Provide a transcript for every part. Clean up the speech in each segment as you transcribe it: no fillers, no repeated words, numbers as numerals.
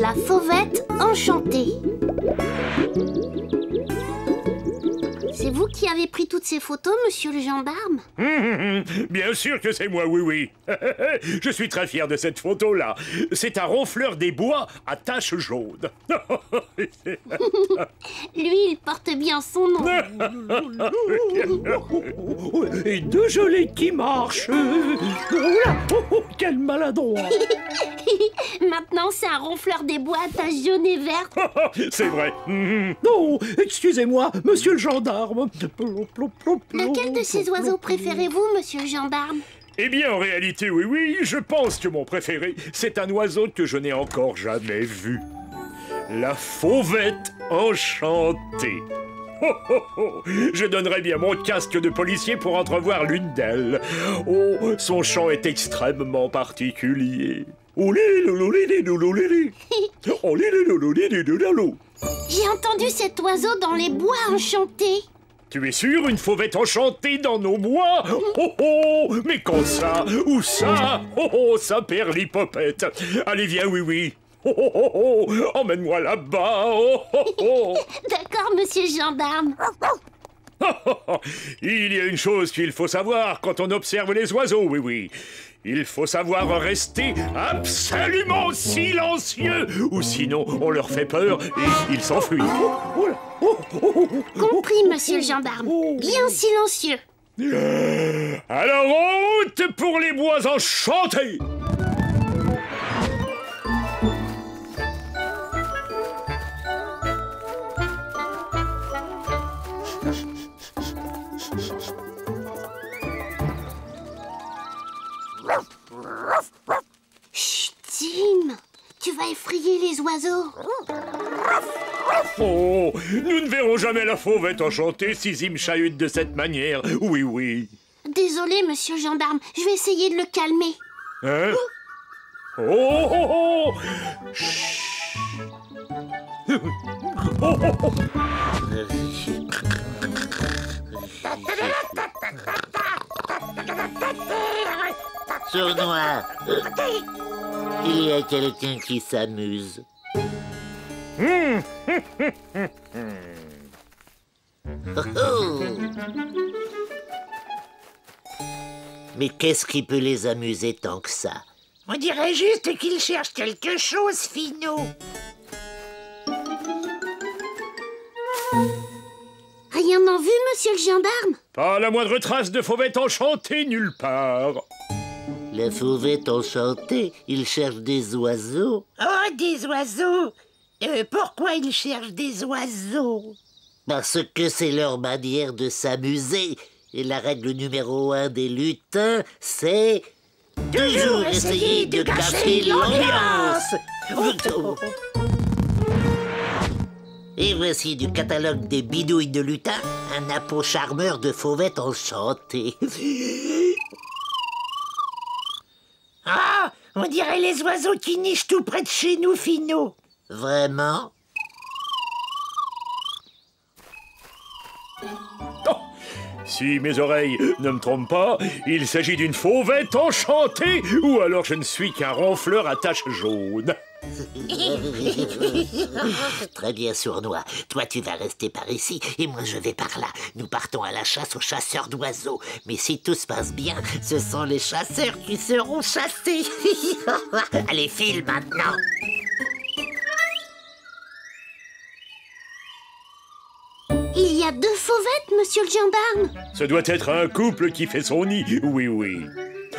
La fauvette enchantée. C'est vous qui avez pris toutes ces photos, monsieur le gendarme? Bien sûr que c'est moi, oui, oui. Je suis très fier de cette photo-là. C'est un ronfleur des bois à taches jaunes. Lui, il porte bien son nom. Et deux gelées qui marchent. Oula, quel maladroit. Maintenant, c'est un ronfleur des bois à taches jaunes et vertes. C'est vrai. Non, excusez-moi, monsieur le gendarme. Lequel de ces oiseaux préférez-vous, monsieur le gendarme? Eh bien, en réalité, oui, oui, je pense que mon préféré, c'est un oiseau que je n'ai encore jamais vu. La fauvette enchantée. Je donnerais bien mon casque de policier pour entrevoir l'une d'elles. Oh, son chant est extrêmement particulier. J'ai entendu cet oiseau dans les bois enchantés. Tu es sûr, une fauvette enchantée dans nos bois? Oh oh, mais quand ça? Où ça? Oh oh, Saint-Père-Lipopette. Allez, viens, oui, oui. Oh oh oh, oh. Emmène-moi là-bas. Oh oh oh. D'accord, monsieur le gendarme. Il y a une chose qu'il faut savoir quand on observe les oiseaux, oui, oui. Il faut savoir rester absolument silencieux, ou sinon on leur fait peur et ils s'enfuient. Compris, monsieur le gendarme. Bien silencieux. Alors en route pour les bois enchantés! Chut, Tim, tu vas effrayer les oiseaux. Oh, nous ne verrons jamais la fauvette enchantée si Zim chahute de cette manière. Oui, oui. Désolé, monsieur le gendarme, je vais essayer de le calmer. Hein? Oh, oh, oh. Chut. Oh, oh, oh. Sournois, il y a quelqu'un qui s'amuse. Mais qu'est-ce qui peut les amuser tant que ça? On dirait juste qu'ils cherchent quelque chose, Finot. Rien en vue, monsieur le gendarme? Pas la moindre trace de fauvette enchantée nulle part. La fauvette enchantée, il cherche des oiseaux. Oh, des oiseaux. Pourquoi ils cherchent des oiseaux? Parce que c'est leur manière de s'amuser. Et la règle numéro 1 des lutins, c'est... toujours essayer de cacher l'ambiance. Et voici du catalogue des bidouilles de lutin, un appôt charmeur de fauvette enchantée. Ah, on dirait les oiseaux qui nichent tout près de chez nous, Finot. Vraiment? Oh, si mes oreilles ne me trompent pas, il s'agit d'une fauvette enchantée, ou alors je ne suis qu'un ronfleur à taches jaunes. Très bien, Sournois. Toi, tu vas rester par ici et moi, je vais par là. Nous partons à la chasse aux chasseurs d'oiseaux. Mais si tout se passe bien, ce sont les chasseurs qui seront chassés. Allez, file maintenant. Il y a 2 fauvettes, monsieur le gendarme. Ce doit être un couple qui fait son nid, oui, oui.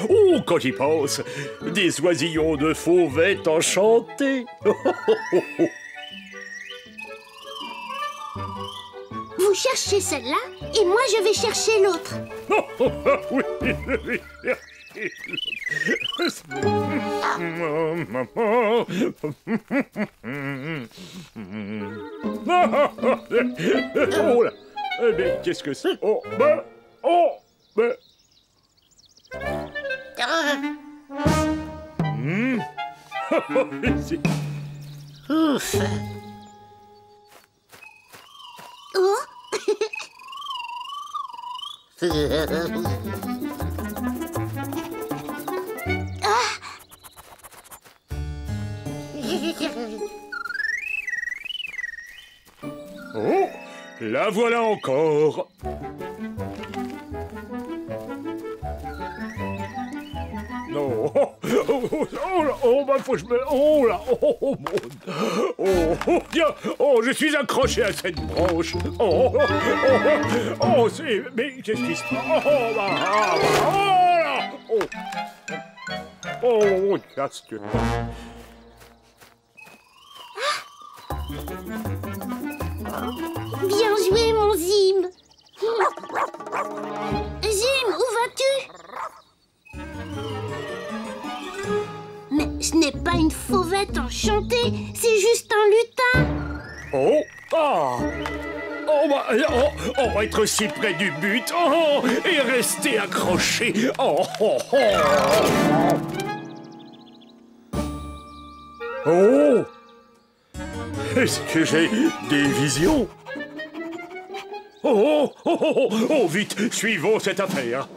Oh, quand j'y pense, des oisillons de fauvettes enchantées. Vous cherchez celle-là et moi je vais chercher l'autre. Oui, oui. Oh là. Eh bien, qu'est-ce que c'est? Oh, ben, oh, ben. Ouf. Oh, Oh, la voilà encore. Non. Bah, faut que je me... Oh là, tiens, je suis accroché à cette branche. C'est... Mais qu'est-ce qui se passe? Casque. Bien joué, mon Zim. Zim, où vas-tu? Mais ce n'est pas une fauvette enchantée, c'est juste un lutin. On va être si près du but. Et rester accroché. Est-ce que j'ai des visions? Vite, suivons cette affaire.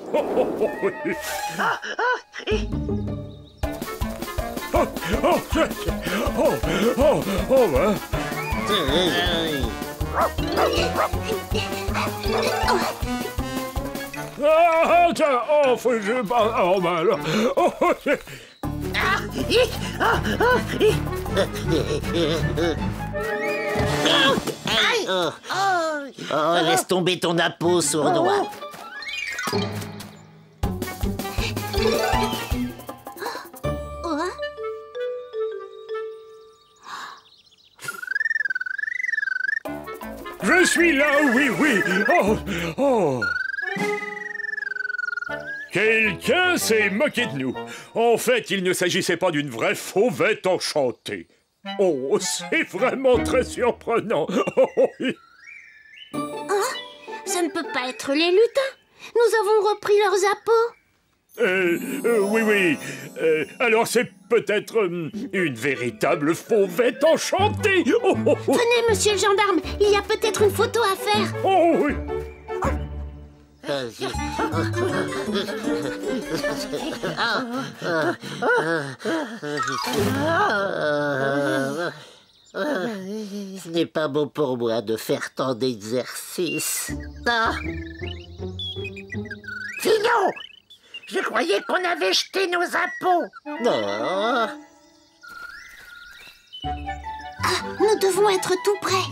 Faut que je parle. Alors. Laisse tomber ton appôt, sournois. Je suis là, oui. Quelqu'un s'est moqué de nous. En fait, il ne s'agissait pas d'une vraie fauvette enchantée. C'est vraiment très surprenant. Ça ne peut pas être les lutins. Nous avons repris leurs appâts. Oui. Alors c'est peut-être une véritable fauvette enchantée. Venez, monsieur le gendarme, il y a peut-être une photo à faire. Oui. Ce n'est pas bon pour moi de faire tant d'exercices. Finot! Je croyais qu'on avait jeté nos appâts. Non. Nous devons être tout près.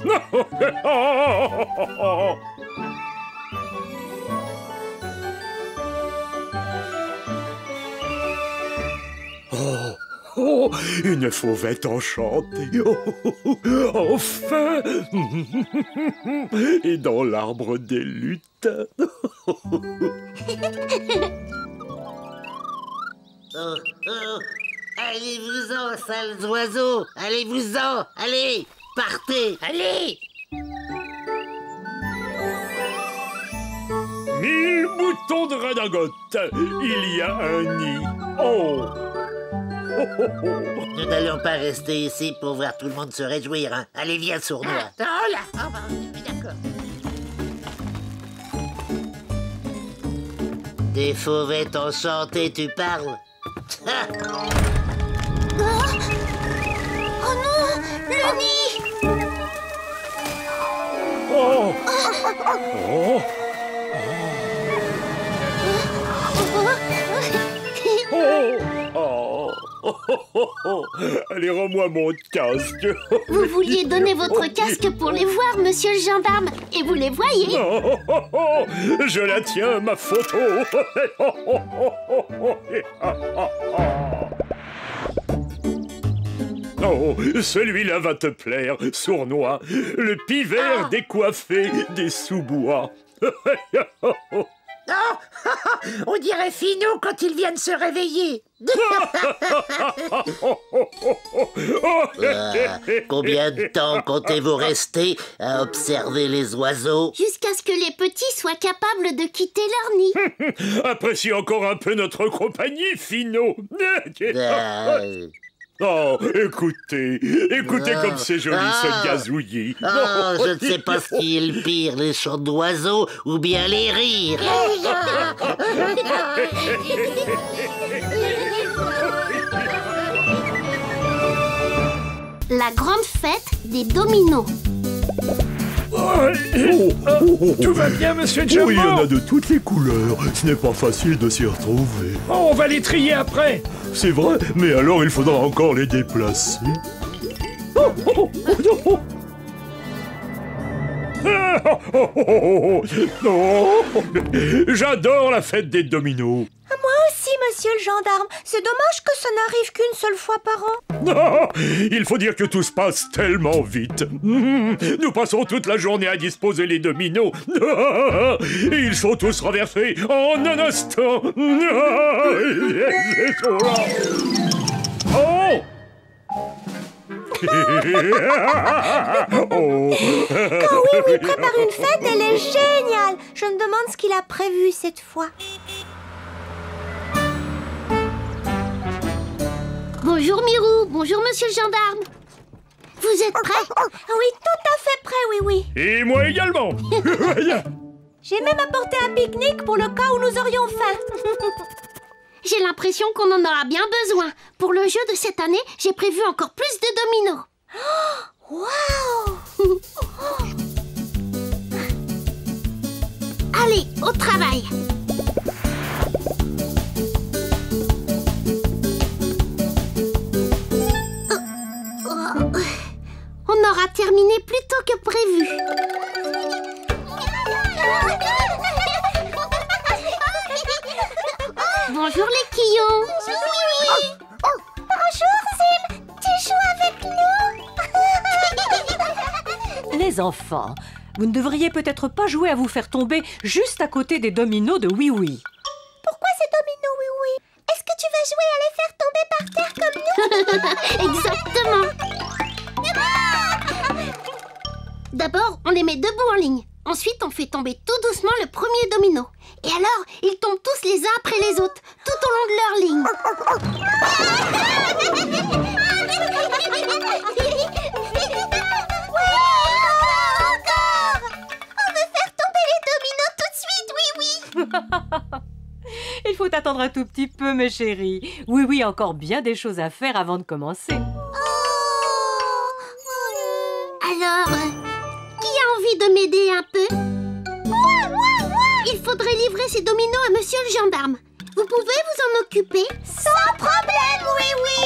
Une fauvette enchantée. Enfin. Et dans l'arbre des lutins. Allez-vous-en, sales oiseaux. Allez-vous-en. Allez, partez. Allez. 1000 moutons de redingote. Il y a un nid. Nous n'allons pas rester ici pour voir tout le monde se réjouir. Hein. Allez, viens, sournois. D'accord. Des fauvettes enchantées, tu parles? Oh non, le nid. Allez, rends-moi mon casque. Vous vouliez donner votre casque pour les voir, monsieur le gendarme. Et vous les voyez. Je la tiens, ma photo. Celui-là va te plaire, sournois. Le pivert décoiffé des sous-bois. On dirait Finot quand il vient de se réveiller. Combien de temps comptez-vous rester à observer les oiseaux? Jusqu'à ce que les petits soient capables de quitter leur nid. Apprécie encore un peu notre compagnie, Finot. Écoutez comme c'est joli ce gazouillis. Je ne sais pas ce qui est le pire, les chants d'oiseaux ou bien les rires. La grande fête des dominos. Tout va bien, monsieur Oh, il y en Jumbo? a de toutes les couleurs. Ce n'est pas facile de s'y retrouver. Oh, on va les trier après. C'est vrai, mais alors il faudra encore les déplacer. Non. J'adore la fête des dominos. Moi aussi, monsieur le gendarme. C'est dommage que ça n'arrive qu'une seule fois par an. Non, il faut dire que tout se passe tellement vite. Nous passons toute la journée à disposer les dominos. Et ils sont tous renversés en un instant. Oh! Quand oui prépare une fête, elle est géniale. Je me demande ce qu'il a prévu cette fois. Bonjour Mirou, bonjour monsieur le gendarme. Vous êtes prêts? Oui, tout à fait prêt, oui. Et moi également. J'ai même apporté un pique-nique pour le cas où nous aurions faim. J'ai l'impression qu'on en aura bien besoin. Pour le jeu de cette année, j'ai prévu encore plus de dominos. Waouh! Allez, au travail. On aura terminé plus tôt que prévu. Bonjour les quillons. Bonjour Zim, tu joues avec nous? Les enfants, vous ne devriez peut-être pas jouer à vous faire tomber juste à côté des dominos de Oui Oui. Pourquoi ces dominos, oui? Est-ce que tu vas jouer à les faire tomber par terre comme nous? Exactement. D'abord, on les met debout en ligne. Ensuite, on fait tomber tout doucement le premier domino. Et alors, ils tombent tous les uns après les autres, tout au long de leur ligne. Encore! On veut faire tomber les dominos tout de suite, oui. Il faut attendre un tout petit peu, mes chéris. Oui Oui, encore bien des choses à faire avant de commencer. Alors, qui a envie de m'aider un peu? Il faudrait livrer ces dominos à monsieur le gendarme. Vous pouvez vous en occuper? Sans problème, oui.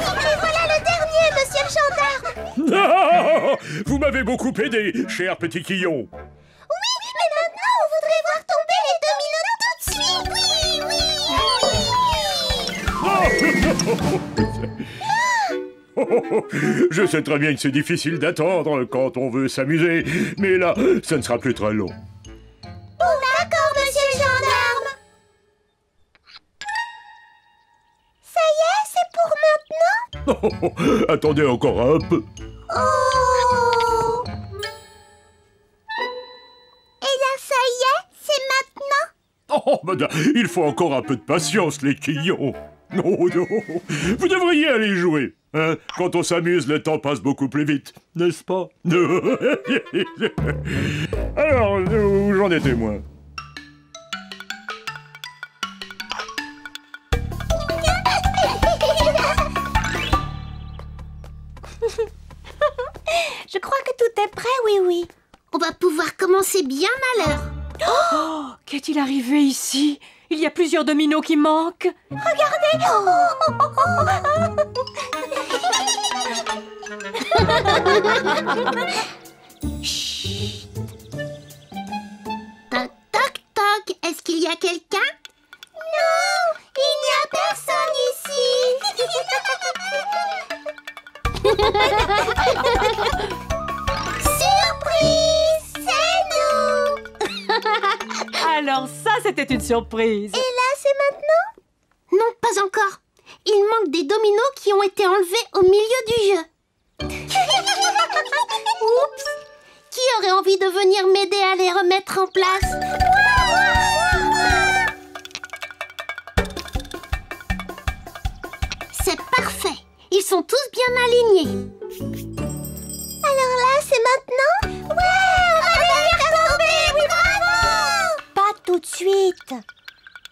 Et voilà le dernier, monsieur le gendarme. Non, vous m'avez beaucoup aidé, cher petit quillon. Oui, mais maintenant, on voudrait voir tomber les dominos tout de suite, oui. Je sais très bien que c'est difficile d'attendre quand on veut s'amuser, mais là, ça ne sera plus très long. D'accord, monsieur le gendarme. Ça y est, c'est pour maintenant? Attendez encore un peu. Oh! Et là, ça y est, c'est maintenant? Oh, madame, il faut encore un peu de patience, les quillons. Non, vous devriez aller jouer. Hein? Quand on s'amuse, le temps passe beaucoup plus vite, n'est-ce pas? Alors, où j'en étais, moi? Je crois que tout est prêt, oui. On va pouvoir commencer bien à l'heure. Oh, qu'est-il arrivé ici? Il y a plusieurs dominos qui manquent. Regardez! Chut. Toc, toc, toc. Est-ce qu'il y a quelqu'un? Non, il n'y a personne ici. Surprise, c'est nous. Alors ça, c'était une surprise. Et là, c'est maintenant? Non, pas encore. Il manque des dominos qui ont été enlevés au milieu du jeu. Oups. Qui aurait envie de venir m'aider à les remettre en place? C'est parfait. Ils sont tous bien alignés. Alors là, c'est maintenant? Ouais, on va les faire tomber, oui, bravo! Pas tout de suite.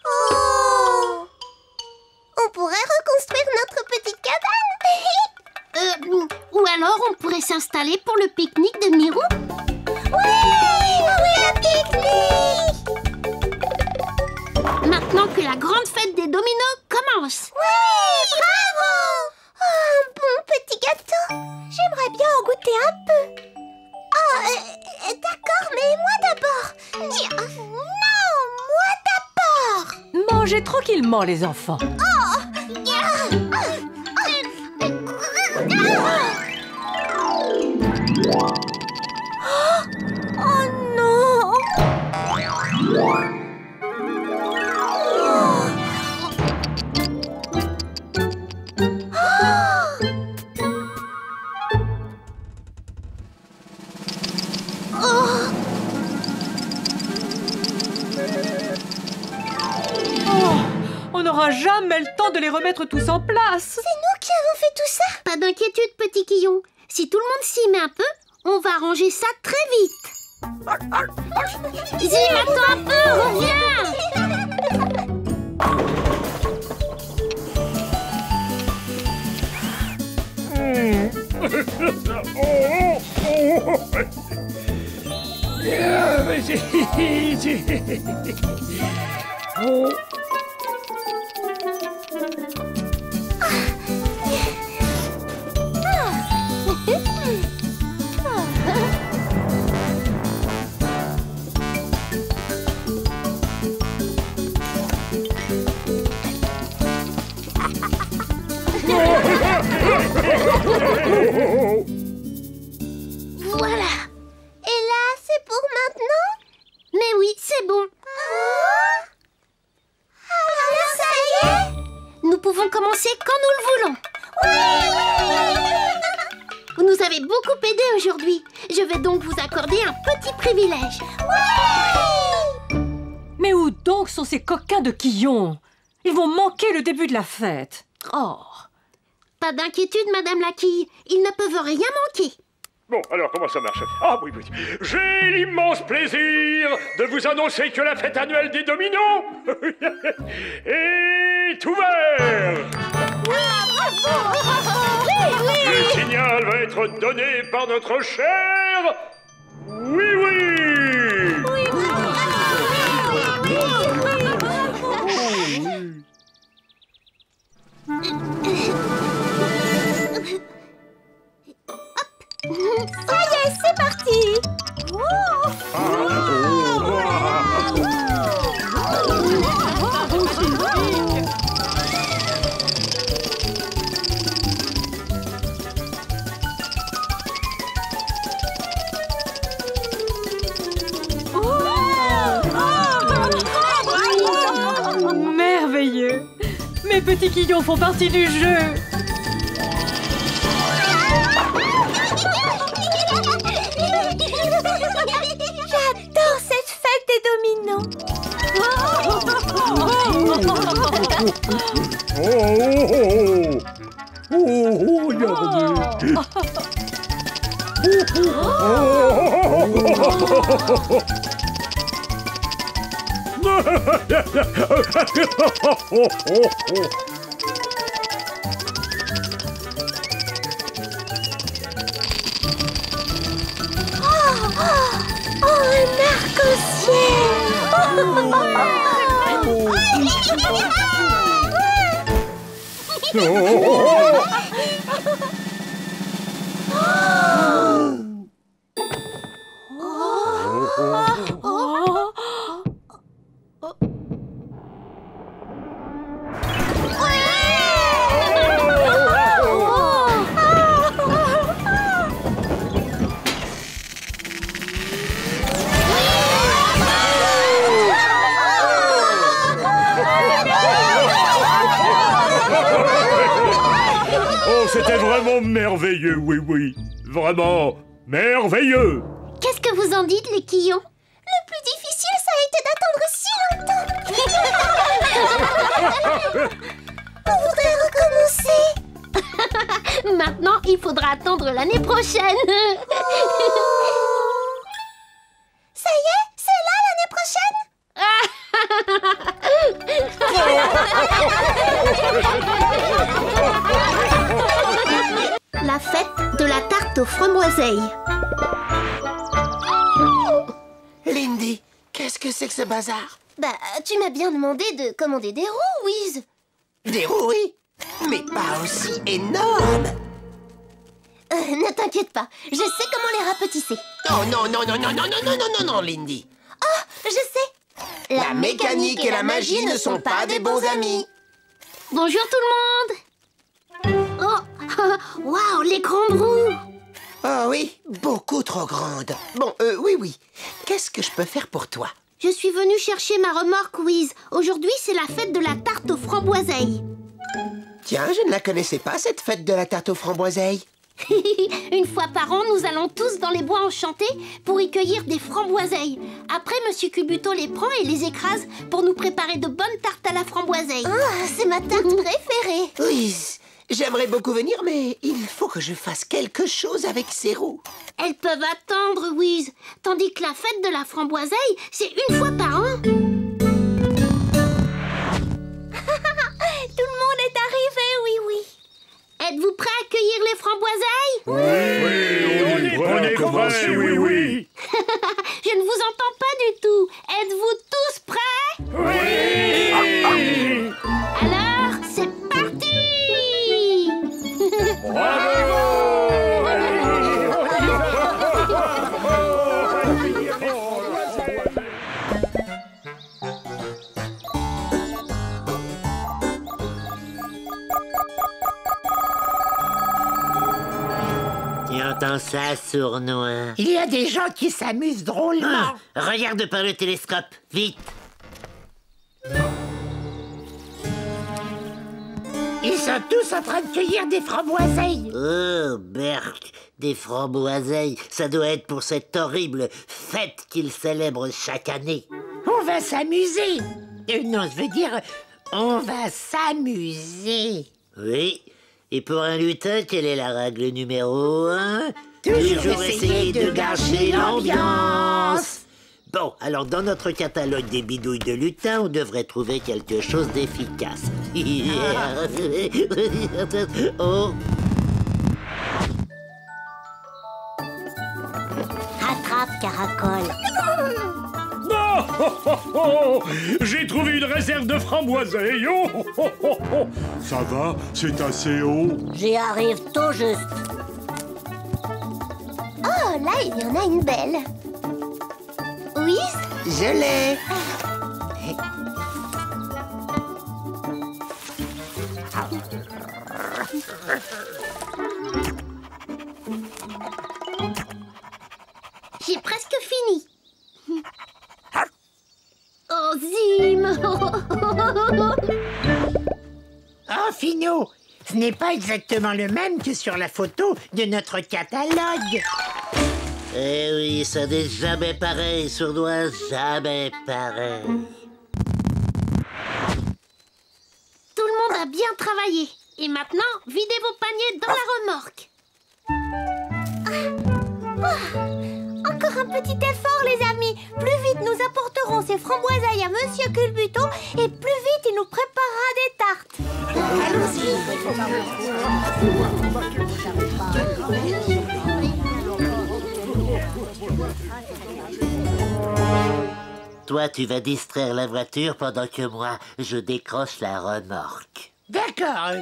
Oh! On pourrait reconstruire notre petite cabane. Ou alors on pourrait s'installer pour le pique-nique de Mirou. Oui, un pique-nique! Maintenant que la grande fête des dominos commence. Oui, bravo! Oh, un bon petit gâteau. J'aimerais bien en goûter un peu. Oh, d'accord, mais moi d'abord. Non, moi d'abord. Mangez tranquillement, les enfants. Oh non! On n'aura jamais le temps de les remettre tous en place. C'est nous qui avons fait tout ça? Pas d'inquiétude, petit Quillon. Si tout le monde s'y met un peu, on va arranger ça très vite. Zim, attends un peu, reviens! Voilà. Et là, c'est pour maintenant? Mais oui, c'est bon. Alors ça y est? Nous pouvons commencer quand nous le voulons. Vous nous avez beaucoup aidé aujourd'hui. Je vais donc vous accorder un petit privilège. Mais où donc sont ces coquins de Quillon? Ils vont manquer le début de la fête. Oh. Pas d'inquiétude, Madame la Quille. Ils ne peuvent rien manquer. Bon, alors comment ça marche? Ah oui, oui. J'ai l'immense plaisir de vous annoncer que la fête annuelle des dominos est ouverte. Le signal va être donné par notre cher Oui Oui. Ça y est, c'est parti! Merveilleux. Mes petits Quillons font partie du jeu. J'adore cette fête des dominos! Oh, un arc-en-ciel! Oh, c'était vraiment merveilleux, oui, oui. Vraiment merveilleux. Qu'est-ce que vous en dites, les Quillons? Le plus difficile, ça a été d'attendre si longtemps! On voudrait recommencer! Maintenant, il faudra attendre l'année prochaine. Ça y est, c'est là l'année prochaine? la fête de la tarte aux framboiseilles. Lindy, qu'est-ce que c'est que ce bazar? Bah, tu m'as bien demandé de commander des roues, Wiz. Des roues, oui, mais pas aussi énormes. Ne t'inquiète pas, je sais comment les rapetisser. Oh non, non, non, non, non, non, non, non, non, non, Lindy. Oh, je sais. La mécanique et la magie ne sont pas des bons amis. Bonjour tout le monde. Oh, waouh, les grandes roues. Oh oui, beaucoup trop grande. Bon, oui, oui. Qu'est-ce que je peux faire pour toi? Je suis venue chercher ma remorque, Wiz. Aujourd'hui, c'est la fête de la tarte aux framboiseilles. Tiens, je ne la connaissais pas, cette fête de la tarte aux framboiseilles. Une fois par an, nous allons tous dans les bois enchantés pour y cueillir des framboiseilles. Après, Monsieur Cubuto les prend et les écrase pour nous préparer de bonnes tartes à la framboiseille. Ah, c'est ma tarte préférée. Oui, j'aimerais beaucoup venir, mais il faut que je fasse quelque chose avec ces roues. Elles peuvent attendre, Wiz. Tandis que la fête de la framboiseille, c'est une fois par an. Tout le monde est arrivé, oui, oui. Êtes-vous prêts à cueillir les framboiseilles? Oui, on est prêts, oui, oui. Je ne vous entends pas du tout. Êtes-vous tous prêts? Oui. Alors, c'est parti. Tu entends ça, sournois? Il y a des gens qui s'amusent drôlement. Regarde par le télescope, vite. Ils sont tous en train de cueillir des framboiseilles. Oh, Berk, des framboiseilles, ça doit être pour cette horrible fête qu'ils célèbrent chaque année. On va s'amuser. Non, je veux dire, on va s'amuser. Oui, et pour un lutin, quelle est la règle numéro 1? Toujours essayer de gâcher l'ambiance. Bon, alors dans notre catalogue des bidouilles de lutin, on devrait trouver quelque chose d'efficace. Oh. Rattrape, Caracole. Non, oh, oh, oh. J'ai trouvé une réserve de framboiseilles. Oh, oh, oh, oh, oh. Ça va, c'est assez haut. J'y arrive tout juste. Oh, là, il y en a une belle. Oui? Je l'ai. J'ai presque fini. Oh, Zim. Oh, Finot, ce n'est pas exactement le même que sur la photo de notre catalogue. Eh oui, ça n'est jamais pareil, sournois, jamais pareil. Tout le monde a bien travaillé. Et maintenant, videz vos paniers dans la remorque. Encore un petit effort, les amis. Plus vite nous apporterons ces framboiseilles à Monsieur Culbuto et plus vite il nous préparera des tartes. Toi, tu vas distraire la voiture pendant que moi, je décroche la remorque. D'accord.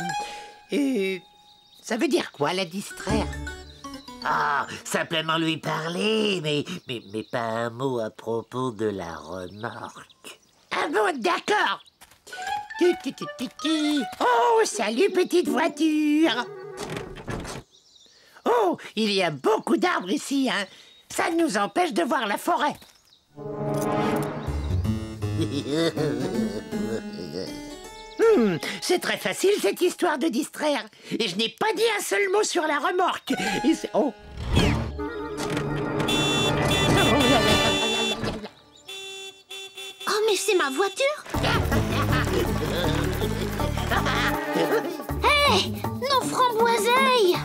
Ça veut dire quoi, la distraire? Ah, simplement lui parler, mais pas un mot à propos de la remorque. Ah bon, d'accord. Oh, salut, petite voiture. Oh, il y a beaucoup d'arbres ici, hein. Ça nous empêche de voir la forêt. C'est très facile, cette histoire de distraire. Et je n'ai pas dit un seul mot sur la remorque. Oh. Oh, mais c'est ma voiture. Hé, nos framboiseilles.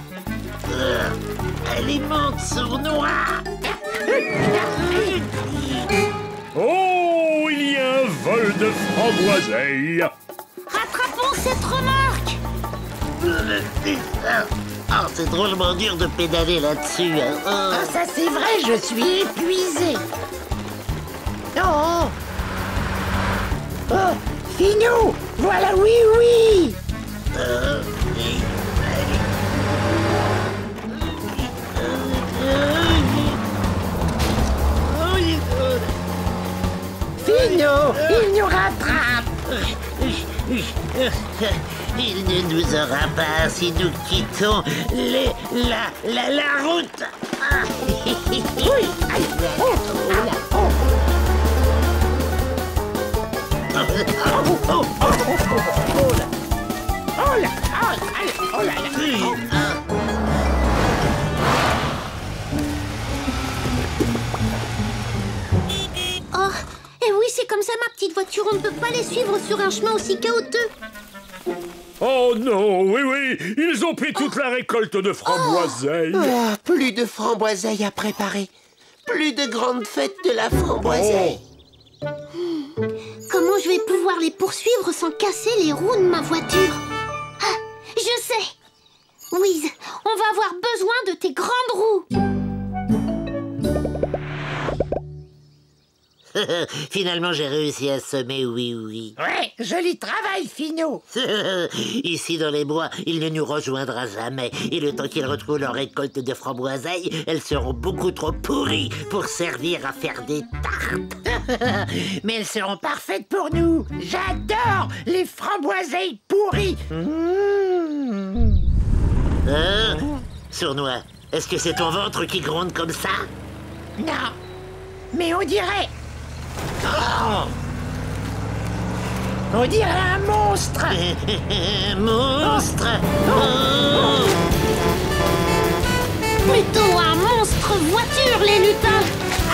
Elle est monte sournois. Oh, il y a un vol de framboiseilles. Rattrapons cette remorque. Oh, c'est drôlement dur de pédaler là-dessus. Hein. Oh. Ah, ça c'est vrai, je suis épuisé. Oh, oh, Finou, voilà, oui, oui. Finou, il nous rattrape. Il ne nous aura pas si nous quittons la route. Ah. Oui, allez, oh, là, oh. Oh là, oh là, oh là là. Oh, et oui, c'est comme ça, ma petite voiture. On ne peut pas les suivre sur un chemin aussi chaotique. Oh non, oui, oui, ils ont pris toute la récolte de framboiseilles. Ah, plus de framboiseilles à préparer. Plus de grande fête de la framboiseille. Comment je vais pouvoir les poursuivre sans casser les roues de ma voiture? Ah, je sais! Whiz, on va avoir besoin de tes grandes roues. Finalement, j'ai réussi à semer, oui. Ouais, joli travail, Finou. Ici, dans les bois, il ne nous rejoindra jamais. Et le temps qu'ils retrouvent leur récolte de framboiseilles, elles seront beaucoup trop pourries pour servir à faire des tartes. Mais elles seront parfaites pour nous. J'adore les framboiseilles pourries. Hein? Sournois, est-ce que c'est ton ventre qui gronde comme ça? Non, mais on dirait... Oh! On dirait un monstre. Monstre! Oh! Plutôt un monstre voiture, les lutins.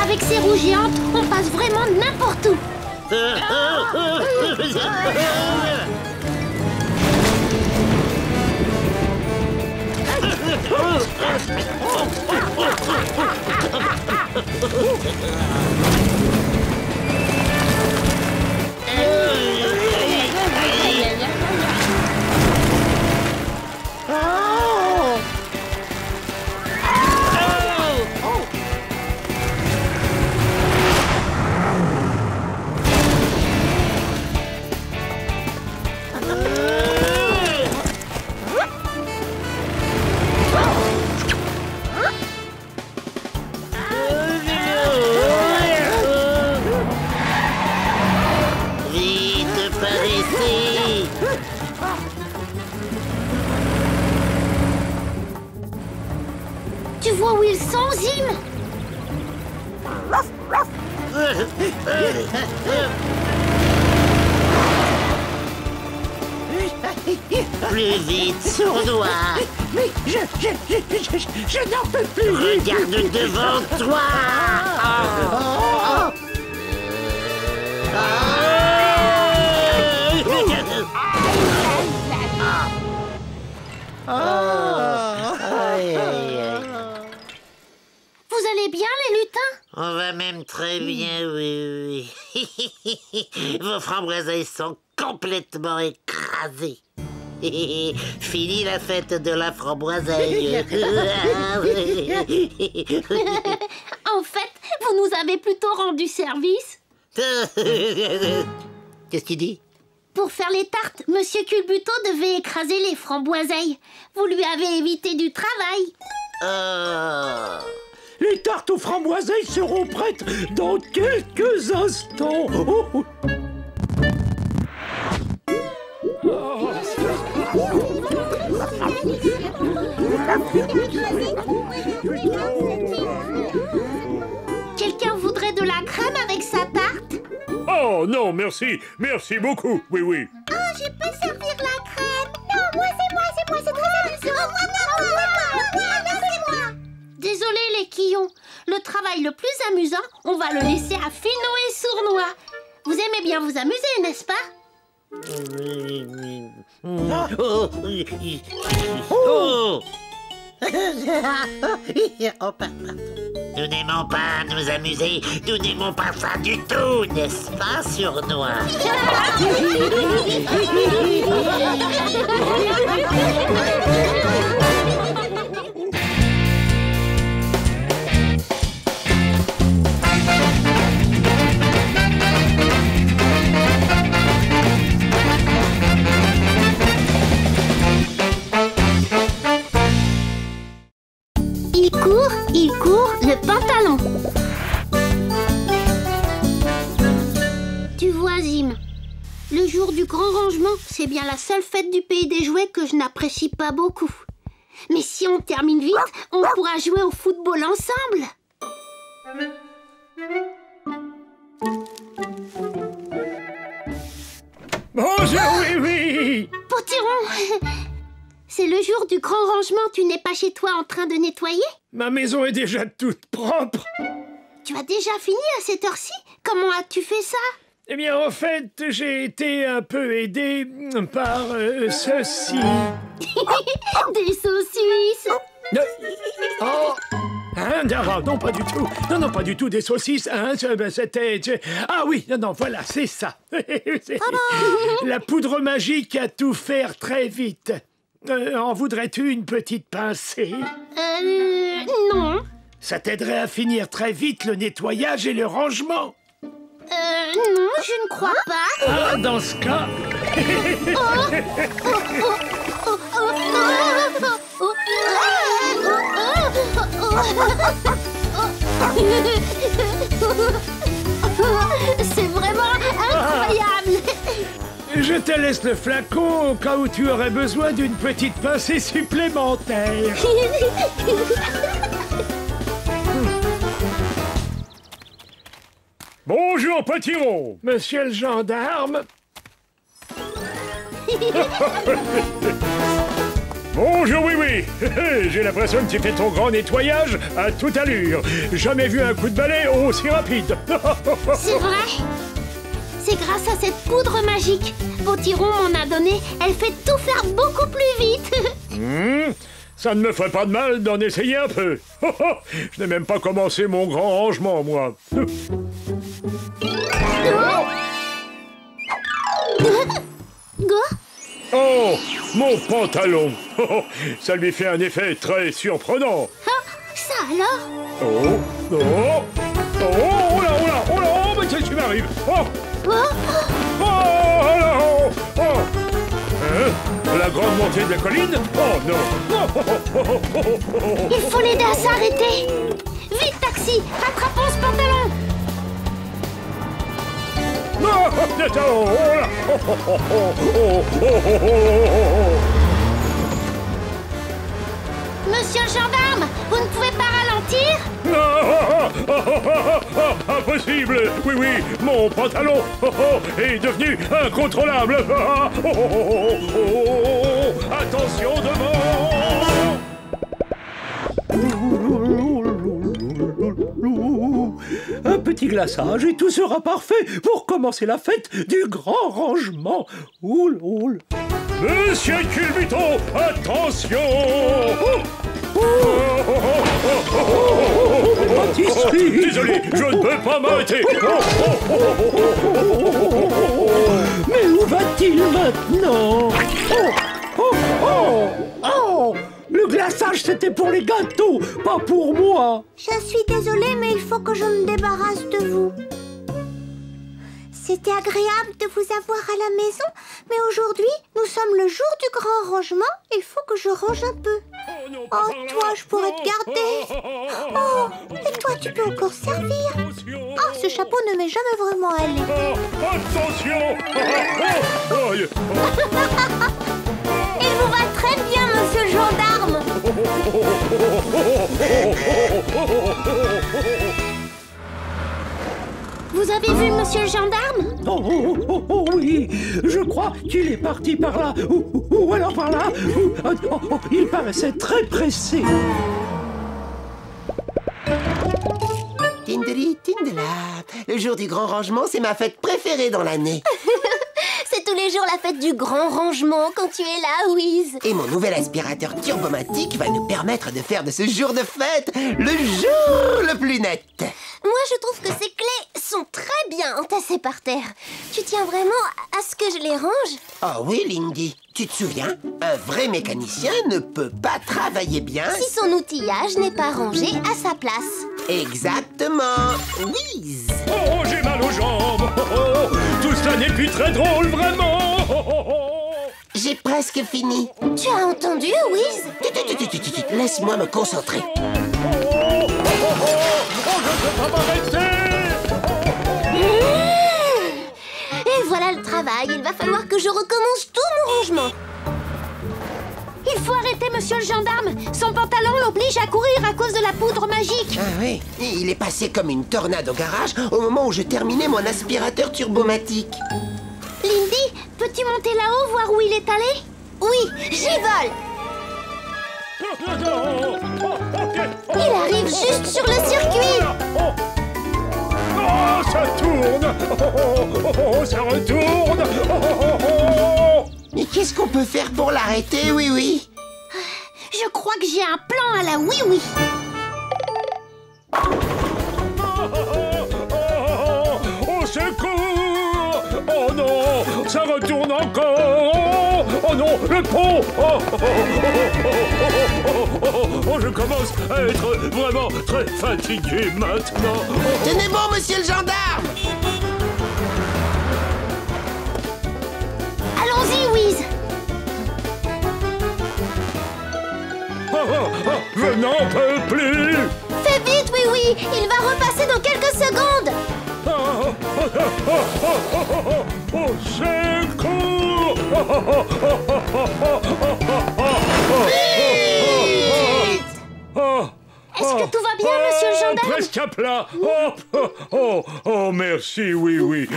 Avec ces roues géantes, on passe vraiment n'importe où. Tu vois où ils sont, Zim? Plus vite, Sournois! Mais je n'en peux plus. Regarde devant toi! Vous allez bien, les lutins? On va même très bien, oui. Vos framboiseilles sont complètement écrasées. Fini la fête de la framboiseille. En fait, vous nous avez plutôt rendu service. Qu'est-ce qu'il dit? Pour faire les tartes, Monsieur Culbuto devait écraser les framboiseilles. Vous lui avez évité du travail. Les tartes aux framboiseilles seront prêtes dans quelques instants. Oh. Quelqu'un voudrait de la crème avec sa tarte? Oh non, merci, merci beaucoup, oui. Oh, je peux servir la crème. Non, moi, c'est très amusant. Laissez-moi. Désolé les quillons, le travail le plus amusant, on va le laisser à Finou et Sournois. Vous aimez bien vous amuser, n'est-ce pas? Nous n'aimons pas nous amuser, nous n'aimons pas ça du tout, n'est-ce pas, Sournois? il court, le pantalon. Tu vois, Zim, le jour du grand rangement, c'est bien la seule fête du pays des jouets que je n'apprécie pas beaucoup. Mais si on termine vite, on pourra jouer au football ensemble. Bonjour, oui. Potiron, c'est le jour du grand rangement, tu n'es pas chez toi en train de nettoyer? Ma maison est déjà toute propre. Tu as déjà fini à cette heure-ci? Comment as-tu fait ça? Eh bien, en fait, j'ai été un peu aidé par ceci. Des saucisses. Oh. Hein, non, pas du tout. Non, pas du tout des saucisses. Hein, c'était... Ah oui, non, voilà, c'est ça. La poudre magique à tout faire très vite. En voudrais-tu une petite pincée? Non. Ça t'aiderait à finir très vite le nettoyage et le rangement. Non, je ne crois pas. Ah, dans ce cas... C'est vraiment incroyable. Je te laisse le flacon au cas où tu aurais besoin d'une petite pincée supplémentaire. Bonjour, Potiron. Monsieur le gendarme. Bonjour, oui. J'ai l'impression que tu fais ton grand nettoyage à toute allure. Jamais vu un coup de balai aussi rapide. C'est vrai. C'est grâce à cette poudre magique. Potiron m'en a donné. Elle fait tout faire beaucoup plus vite. Ça ne me ferait pas de mal d'en essayer un peu. Je n'ai même pas commencé mon grand rangement, moi. Oh, mon pantalon. Ça lui fait un effet très surprenant. Ça alors? Oh là, mais qu'est-ce qui m'arrive? La grande montée de la colline? Oh non! Il faut l'aider à s'arrêter. Vite, taxi, rattrapons ce pantalon. Monsieur le gendarme, vous ne pouvez pas ralentir? Impossible! Oui, mon pantalon est devenu incontrôlable! Attention devant! Un petit glaçage et tout sera parfait pour commencer la fête du grand rangement. Oul. Monsieur Culbuton, attention! Désolé, je ne peux pas m'arrêter. Mais où va-t-il maintenant? Le glaçage, c'était pour les gâteaux, pas pour moi. Je suis désolée, mais il faut que je me débarrasse de vous. C'était agréable de vous avoir à la maison, mais aujourd'hui, nous sommes le jour du grand rangement. Il faut que je range un peu. Oh, toi, je pourrais te garder. Oh, et toi, tu peux encore servir. Oh, ce chapeau ne m'est jamais vraiment allé. Attention! Il vous va très bien, monsieur le gendarme. Vous avez vu monsieur le gendarme? Oh, oui, je crois qu'il est parti par là, ou alors par là. Il paraissait très pressé. Tindeli, tindela. Le jour du grand rangement, c'est ma fête préférée dans l'année. C'est tous les jours la fête du grand rangement quand tu es là, Wiz. Et mon nouvel aspirateur turbomatique va nous permettre de faire de ce jour de fête le jour le plus net. Moi, je trouve que ces clés sont très bien entassées par terre. Tu tiens vraiment à ce que je les range? Oh oui, Lindy. Tu te souviens? Un vrai mécanicien ne peut pas travailler bien si son outillage n'est pas rangé à sa place. Exactement. Wiz. Oh, j'ai mal aux jambes. Tout cela n'est plus très drôle, vraiment. j'ai presque fini. Tu as entendu, Wiz? Laisse-moi me concentrer. Et voilà le travail. Il va falloir que je recommence tout mon rangement. Il faut arrêter monsieur le gendarme. Son pantalon l'oblige à courir à cause de la poudre magique. Ah oui, il est passé comme une tornade au garage au moment où je terminais mon aspirateur turbomatique. Lindy, peux-tu monter là-haut voir où il est allé? Oui, j'y vole. Il arrive juste sur le circuit. Oh, ça tourne. Ça retourne. Mais qu'est-ce qu'on peut faire pour l'arrêter, oui? Je crois que j'ai un plan à la oui-oui. Au secours! Oh non! Ça retourne encore! Oh non! Le pont! Oh, je commence à être vraiment très fatigué maintenant. Tenez bon, monsieur le gendarme! Allons-y, Wiz. Je n'en peux plus! Fais vite, oui, il va repasser dans quelques secondes. Au secours! Est-ce que tout va bien, monsieur le gendarme? Presque à plat! Oh, merci, oui.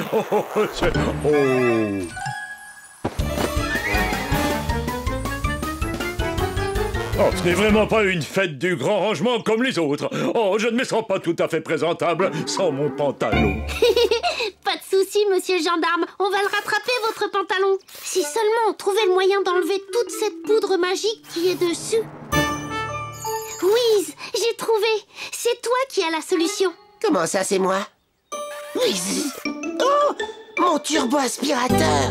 Oh, ce n'est vraiment pas une fête du grand rangement comme les autres. Oh, je ne me sens pas tout à fait présentable sans mon pantalon. Pas de souci, monsieur le gendarme. On va le rattraper, votre pantalon. Si seulement on trouvait le moyen d'enlever toute cette poudre magique qui est dessus. Wiz, j'ai trouvé. C'est toi qui as la solution. Comment ça, c'est moi? Oui. Oh, mon turbo-aspirateur!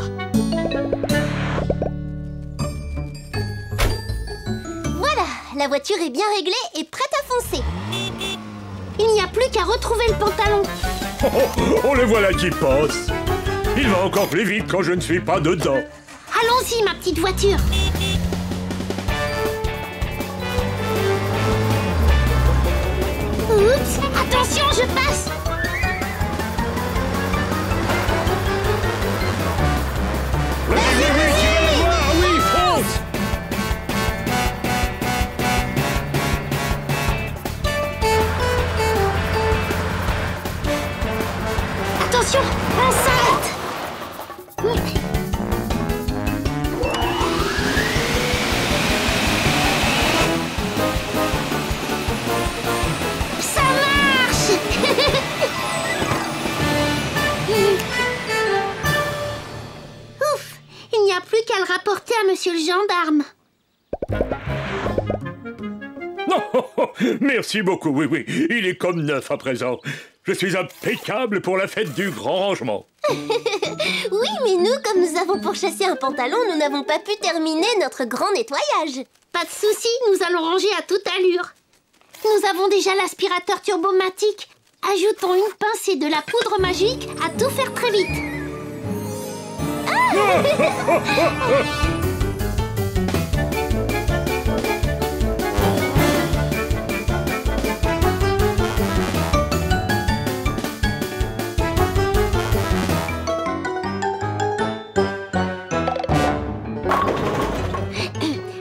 Voilà, la voiture est bien réglée et prête à foncer. Il n'y a plus qu'à retrouver le pantalon. Oh, le voilà qui passe. Il va encore plus vite quand je ne suis pas dedans. Allons-y, ma petite voiture. Oups, attention, je passe. Oui, fonce. Attention, on s'arrête. Ça marche. Ouf, il n'y a plus qu'à le rapporter à monsieur le gendarme. Non, merci beaucoup, oui. Il est comme neuf à présent. Je suis impeccable pour la fête du grand rangement. Oui, mais nous, comme nous avons pourchassé un pantalon, nous n'avons pas pu terminer notre grand nettoyage. Pas de souci, nous allons ranger à toute allure. Nous avons déjà l'aspirateur turbomatique. Ajoutons une pincée de la poudre magique à tout faire très vite.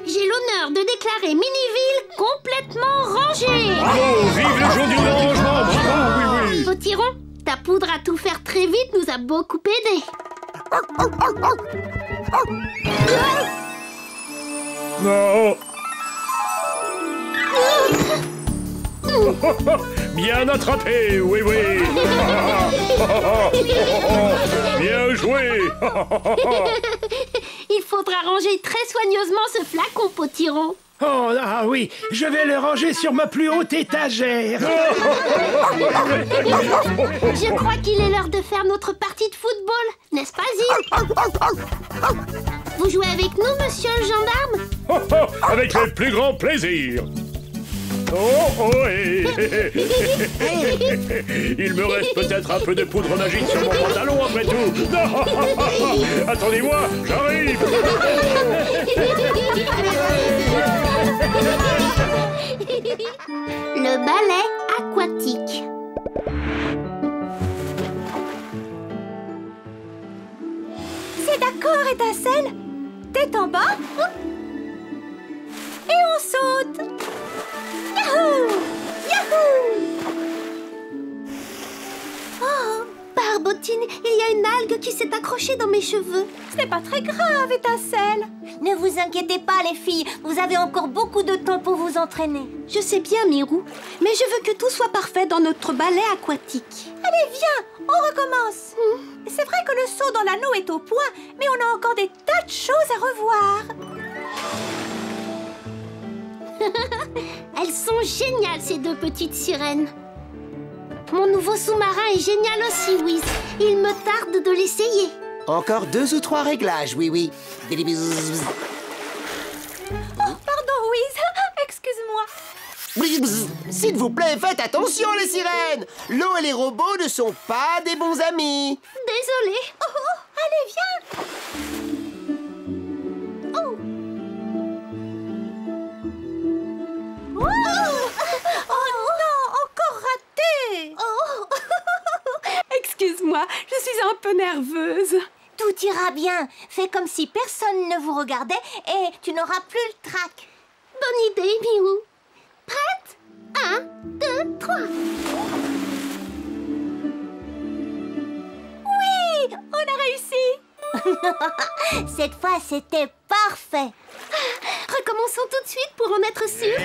J'ai l'honneur de déclarer Miniville complètement rangée. Oh, vive le jour du grand rangement. Bravo, oui. Potiron, ta poudre à tout faire très vite nous a beaucoup aidé. Non. Bien attrapé, oui. Bien joué. Il faudra ranger très soigneusement ce flacon, Potiron. Oh, ah oui, je vais le ranger sur ma plus haute étagère. Je crois qu'il est l'heure de faire notre partie de football, n'est-ce pas, Zip? Vous jouez avec nous, monsieur le gendarme? Avec le plus grand plaisir. Oh, hé. Il me reste peut-être un peu de poudre magique sur mon pantalon après tout. Non. Attendez-moi, j'arrive. Le ballet aquatique. C'est d'accord, Étincelle. Tête en bas. Et on saute. Yahoo! Yahoo! Oh, Barbotine, il y a une algue qui s'est accrochée dans mes cheveux. Ce n'est pas très grave, Étincelle. Ne vous inquiétez pas, les filles. Vous avez encore beaucoup de temps pour vous entraîner. Je sais bien, Mirou, mais je veux que tout soit parfait dans notre ballet aquatique. Allez, viens, on recommence. C'est vrai que le saut dans l'anneau est au point, mais on a encore des tas de choses à revoir. Elles sont géniales, ces deux petites sirènes. Mon nouveau sous-marin est génial aussi, Wiz. Il me tarde de l'essayer. Encore 2 ou 3 réglages, oui. Oh, pardon, Wiz. Excuse-moi. S'il vous plaît, faites attention, les sirènes. L'eau et les robots ne sont pas des bons amis. Désolée. Oh, allez, viens. Oh. Oh non, encore raté. Oh. Excuse-moi, je suis un peu nerveuse. Tout ira bien. Fais comme si personne ne vous regardait et tu n'auras plus le trac. Bonne idée, Mirou. Prête? 1, 2, 3. Oui, on a réussi. Cette fois, c'était parfait. Recommençons tout de suite pour en être sûr.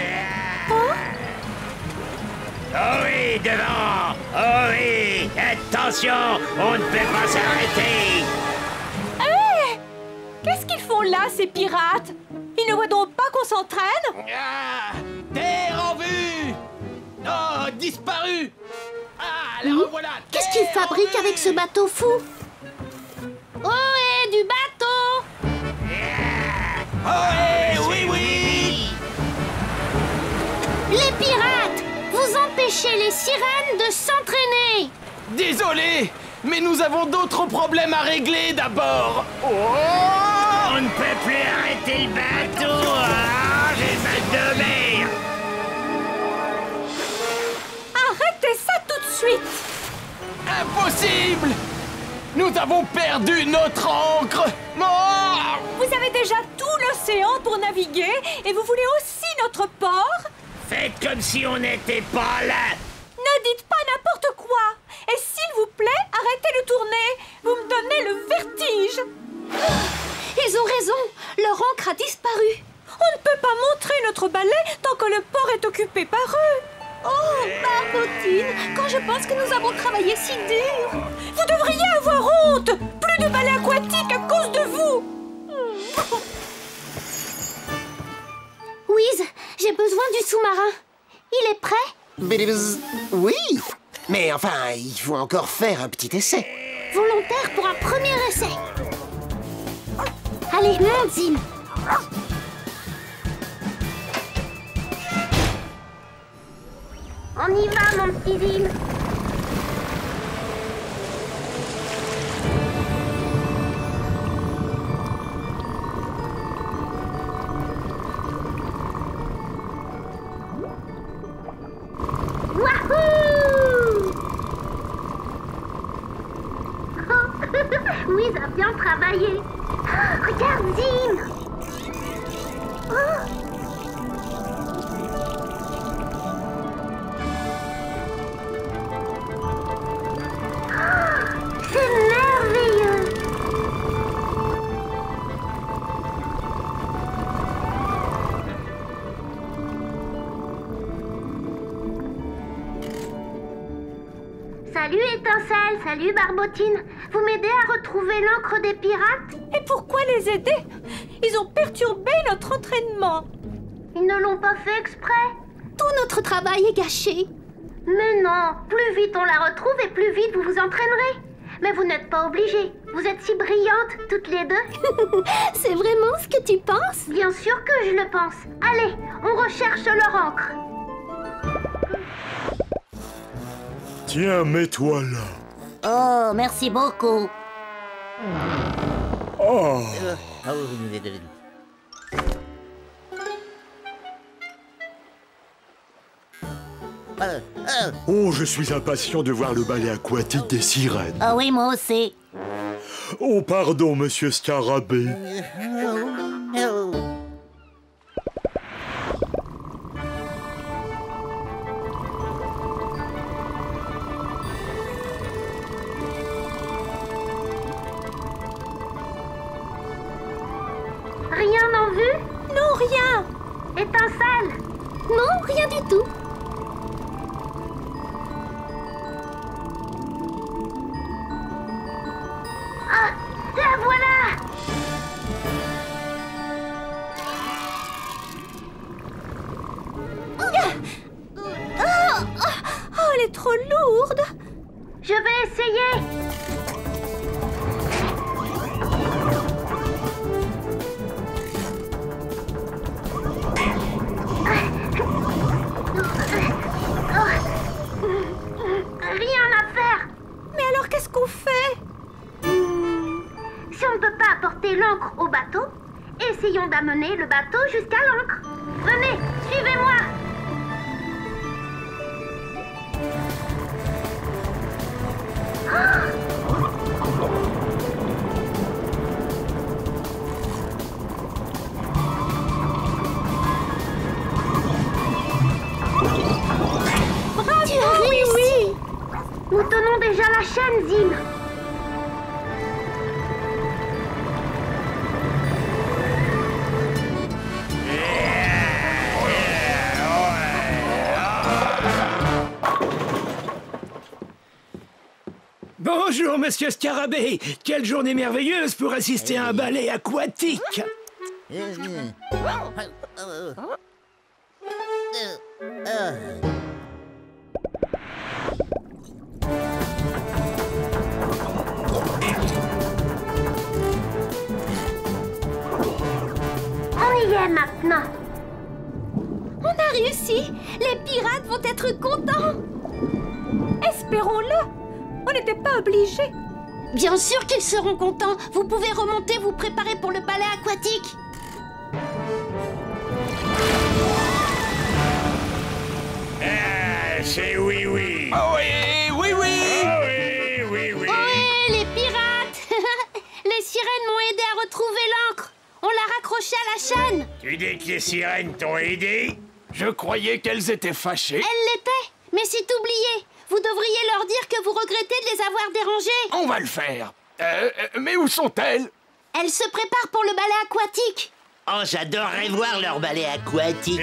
Oh oui, devant. Oh oui, attention, on ne peut pas s'arrêter. Hé! Qu'est-ce qu'ils font là, ces pirates? Ils ne voient donc pas qu'on s'entraîne? Terre en vue! Oh, disparu! Ah, la revoilà! Qu'est-ce qu'ils fabriquent avec ce bateau fou? Oh, du bateau! Oh, oui! Les pirates! Vous empêchez les sirènes de s'entraîner! Désolé, mais nous avons d'autres problèmes à régler d'abord! On ne peut plus arrêter le bateau. J'ai mal de mer. Arrêtez ça tout de suite! Impossible! Nous avons perdu notre ancre! Oh! Vous avez déjà tout l'océan pour naviguer et vous voulez aussi notre port? Faites comme si on n'était pas là. Ne dites pas n'importe quoi! Et s'il vous plaît, arrêtez de tourner! Vous me donnez le vertige! Ils ont raison! Leur ancre a disparu! On ne peut pas montrer notre balai tant que le port est occupé par eux! Oh, Barbotine! Quand je pense que nous avons travaillé si dur! Vous devriez avoir honte! Plus de balai aquatique à cause de vous! Wiz, j'ai besoin du sous-marin. Il est prêt? Oui, mais enfin, il faut encore faire un petit essai. Volontaire pour un premier essai. Allez, monte, Zim. On y va, mon petit Zim. Wiz a bien travaillé. Oh, regarde, Zim. Oh. C'est merveilleux. Salut Étincelle, salut Barbotine. Vous m'aidez à retrouver l'encre des pirates? Et pourquoi les aider? Ils ont perturbé notre entraînement. Ils ne l'ont pas fait exprès. Tout notre travail est gâché. Mais non, plus vite on la retrouve et plus vite vous vous entraînerez. Mais vous n'êtes pas obligés. Vous êtes si brillantes, toutes les deux. C'est vraiment ce que tu penses? Bien sûr que je le pense. Allez, on recherche leur encre. Tiens, mets-toi là. Oh, merci beaucoup. Oh. Oh, je suis impatient de voir le ballet aquatique des sirènes. Oh oui, moi aussi. Oh, pardon, monsieur Scarabée. Rien en vue? Non, rien. Étincelle? Non, rien du tout. Ah, la voilà! Oh, elle est trop lourde. Je vais essayer! Rien à faire! Mais alors, qu'est-ce qu'on fait? Si on ne peut pas apporter l'encre au bateau, essayons d'amener le bateau jusqu'à l'encre. Venez, suivez-moi! Bravo, oui, oui. Nous tenons déjà la chaîne, Zim. Bonjour, monsieur Scarabée. Quelle journée merveilleuse pour assister à un ballet aquatique. On y est maintenant. On a réussi. Les pirates vont être contents. Espérons-le. On n'était pas obligés. Bien sûr qu'ils seront contents. Vous pouvez remonter, vous préparer pour le ballet aquatique. Ah, c'est oui, oui. Oh oui, oui, oui. Ah oui, oui, oui. Ohé, les pirates. Les sirènes m'ont aidé à retrouver l'encre. On l'a raccrochée à la chaîne. Tu dis que les sirènes t'ont aidé? Je croyais qu'elles étaient fâchées. Elle l'était, mais c'est oublié. Vous devriez leur dire que vous regrettez de les avoir dérangées. On va le faire. Mais où sont-elles? Elles se préparent pour le ballet aquatique. Oh, j'adorerais voir leur ballet aquatique.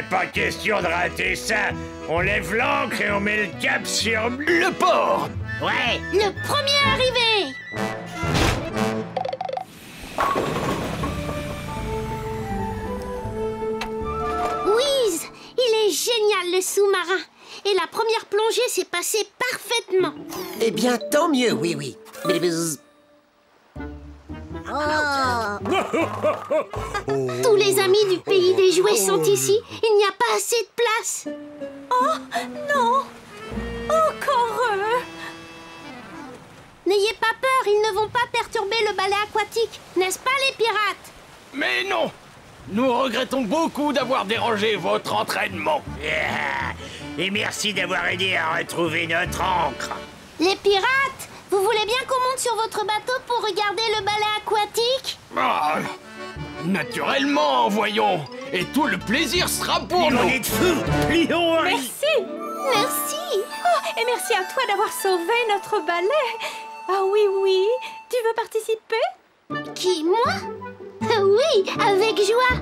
Pas question de rater ça. On lève l'ancre et on met le cap sur Le port. Ouais. Le premier arrivé. Whiz, il est génial le sous-marin. Et la première plongée s'est passée parfaitement. Eh bien, tant mieux, oui, oui. Tous les amis du pays des jouets sont ici. Il n'y a pas assez de place. Oh, non. Encore eux. N'ayez pas peur, ils ne vont pas perturber le ballet aquatique. N'est-ce pas, les pirates? Mais non. Nous regrettons beaucoup d'avoir dérangé votre entraînement. Et merci d'avoir aidé à retrouver notre encre. Les pirates, vous voulez bien qu'on monte sur votre bateau pour regarder le ballet aquatique? Ah, naturellement, voyons. Et tout le plaisir sera pour nous. On est de fous. Merci. Merci. Oh, et merci à toi d'avoir sauvé notre ballet. Ah oui, oui. Tu veux participer? Qui, moi? Oui, avec joie.